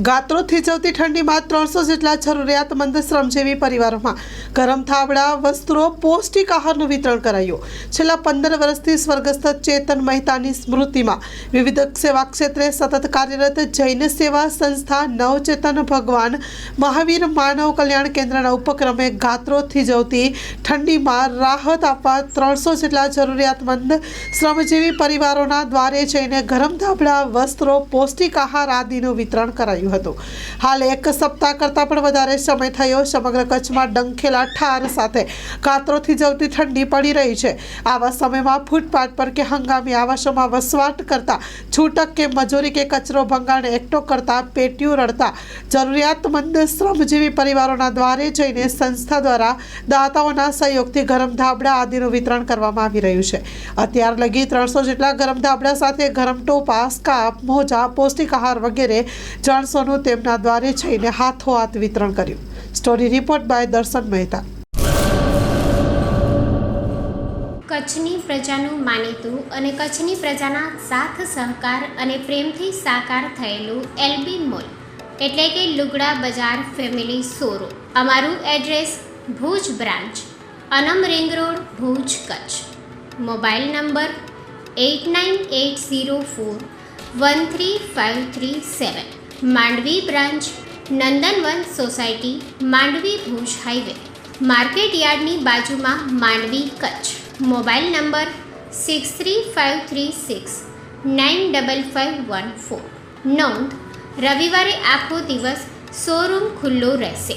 ગાત્રો થીજવતી ઠંડીમાં 300 જેટલા જરૂરિયાતમંદ શ્રમજીવી પરિવારોમાં ગરમ થાબડા, વસ્ત્રો, પૌષ્ટિક આહારનું વિતરણ કરાયું. છેલ્લા 15 વર્ષથી સ્વર્ગસ્થ ચેતન મહેતાની સ્મૃતિમાં વિવિધ સેવા ક્ષેત્રે સતત કાર્યરત જૈન સેવા સંસ્થા નવચેતન ભગવાન મહાવીર માનવ કલ્યાણ કેન્દ્રના ઉપક્રમે ગાત્રો થીજવતી ઠંડીમાં રાહત આપવા 300 જેટલા જરૂરિયાતમંદ શ્રમજીવી પરિવારોના દ્વારે જઈને ગરમ થાબડા, વસ્ત્રો, પૌષ્ટિક આહાર આદિનું વિતરણ કરાયું હતું. હાલ એક સપ્તાહ કરતાં પણ વધારે સમય થયો સમગ્ર કચ્છમાં ડંખેલા ઠાર સાથે ગાત્રો થીજવતી ઠંડી પડી રહી છે. આવા સમયમાં ફૂટપાથ પર કે હંગામી આવાસોમાં વસવાટ કરતા, છૂટક કે મજૂરી કે કચરો ભંગાણ એકઠો કરતા, પેટીયું રડતા જરૂરિયાતમંદ શ્રમજીવી પરિવારોના દ્વારે જઈને સંસ્થા દ્વારા દાતાઓના સહયોગથી ગરમ ધાબળા આદિનું વિતરણ કરવામાં આવી રહ્યું છે. અત્યાર લગી 300 જેટલા ગરમ ધાબળા સાથે ગરમ ટોપા, સ્કાર્ફ, મોજા, પૌષ્ટિક આહાર વગેરે જણસોનું તેમના દ્વારે જઈને હાથોહાથ વિતરણ કર્યું. સ્ટોરી રિપોર્ટ બાય દર્શન મહેતા. કચ્છની પ્રજાનું માનીતું અને કચ્છની પ્રજાના સાથ સહકાર અને પ્રેમથી સાકાર થયેલું એલબી મોલ એટલે કે લુગડા બજાર ફેમિલી શોરૂમ. અમારું address Bhuj branch, Anam ring road, Bhuj, Kutch. Mobile number 8980413537. Mandvi branch, Nandanvan society, Mandvi, Bhuj highway, market યાર્ડની બાજુમાં, માંડવી, કચ્છ. Mobile number 6353695514. નોંધ: રવિવારે આખો દિવસ શોરૂમ ખુલ્લો રહેશે.